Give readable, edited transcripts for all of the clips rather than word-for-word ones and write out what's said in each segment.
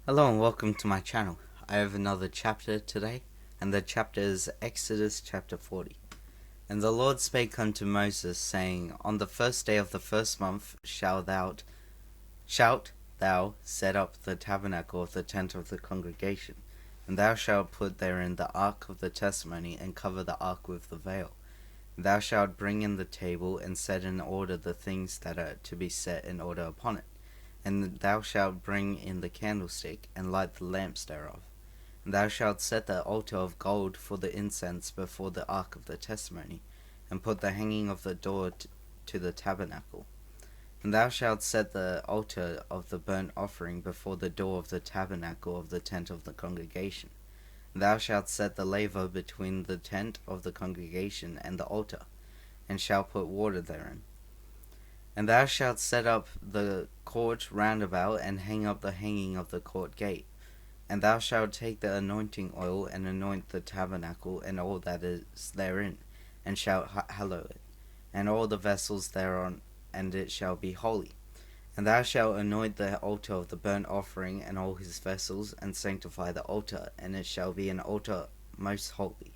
Hello and welcome to my channel. I have another chapter today, and the chapter is Exodus chapter 40. And the Lord spake unto Moses, saying, On the first day of the first month shalt thou set up the tabernacle of the tent of the congregation, and thou shalt put therein the ark of the testimony, and cover the ark with the veil. And thou shalt bring in the table, and set in order the things that are to be set in order upon it. And thou shalt bring in the candlestick, and light the lamps thereof. And thou shalt set the altar of gold for the incense before the ark of the testimony, and put the hanging of the door to the tabernacle. And thou shalt set the altar of the burnt offering before the door of the tabernacle of the tent of the congregation. And thou shalt set the laver between the tent of the congregation and the altar, and shalt put water therein. And thou shalt set up the court round about, and hang up the hanging of the court gate. And thou shalt take the anointing oil, and anoint the tabernacle, and all that is therein, and shalt hallow it, and all the vessels thereon, and it shall be holy. And thou shalt anoint the altar of the burnt offering, and all his vessels, and sanctify the altar, and it shall be an altar most holy.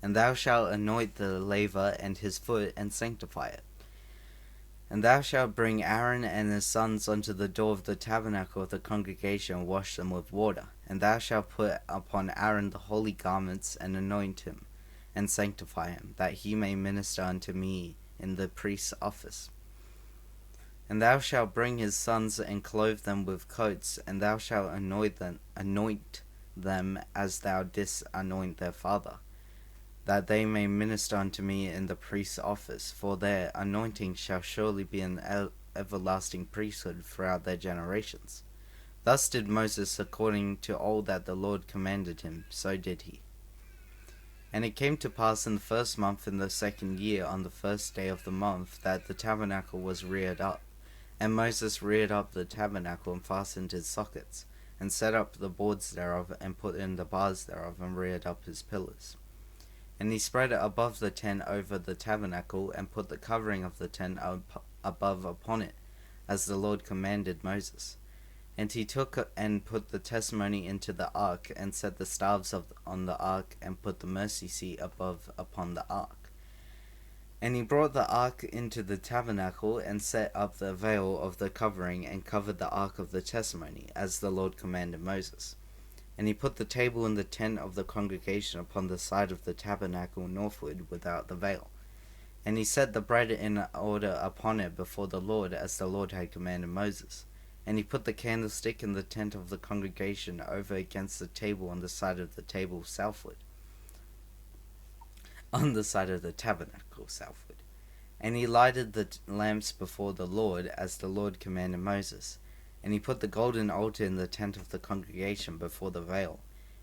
And thou shalt anoint the laver and his foot, and sanctify it. And thou shalt bring Aaron and his sons unto the door of the tabernacle of the congregation, and wash them with water. And thou shalt put upon Aaron the holy garments, and anoint him, and sanctify him, that he may minister unto me in the priest's office. And thou shalt bring his sons, and clothe them with coats, and thou shalt anoint them as thou didst anoint their father, that they may minister unto me in the priest's office, for their anointing shall surely be an everlasting priesthood throughout their generations. Thus did Moses according to all that the Lord commanded him, so did he. And it came to pass in the first month in the second year, on the first day of the month, that the tabernacle was reared up. And Moses reared up the tabernacle, and fastened his sockets, and set up the boards thereof, and put in the bars thereof, and reared up his pillars. And he spread it above the tent over the tabernacle, and put the covering of the tent above upon it, as the Lord commanded Moses. And he took and put the testimony into the ark, and set the staves on the ark, and put the mercy seat above upon the ark. And he brought the ark into the tabernacle, and set up the veil of the covering, and covered the ark of the testimony, as the Lord commanded Moses. And he put the table in the tent of the congregation upon the side of the tabernacle northward, without the veil. And he set the bread in order upon it before the Lord, as the Lord had commanded Moses. And he put the candlestick in the tent of the congregation over against the table on the side of the table southward, on the side of the tabernacle southward. And he lighted the lamps before the Lord, as the Lord commanded Moses. And he put the golden altar in the tent of the congregation before the veil.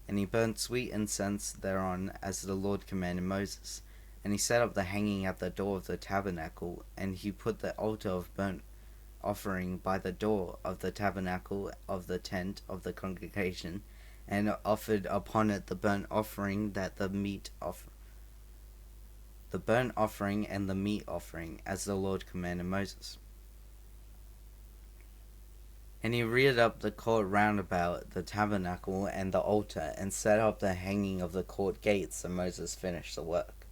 And he burnt sweet incense thereon, as the Lord commanded Moses. And he set up the hanging at the door of the tabernacle, and he put the altar of burnt offering by the door of the tabernacle of the tent of the congregation, and offered upon it the burnt offering and the meat offering, as the Lord commanded Moses. And he reared up the court round about the tabernacle and the altar, and set up the hanging of the court gates, and Moses finished the work.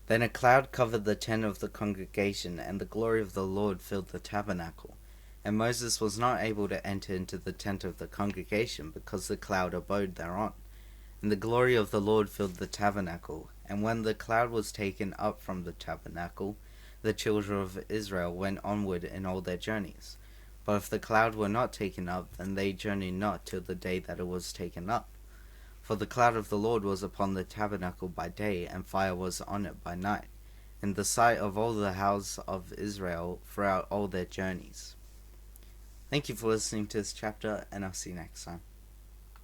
Then a cloud covered the tent of the congregation, and the glory of the Lord filled the tabernacle. And Moses was not able to enter into the tent of the congregation, because the cloud abode thereon. And the glory of the Lord filled the tabernacle. And when the cloud was taken up from the tabernacle, the children of Israel went onward in all their journeys. But if the cloud were not taken up, then they journeyed not till the day that it was taken up. For the cloud of the Lord was upon the tabernacle by day, and fire was on it by night, in the sight of all the house of Israel throughout all their journeys. Thank you for listening to this chapter, and I'll see you next time.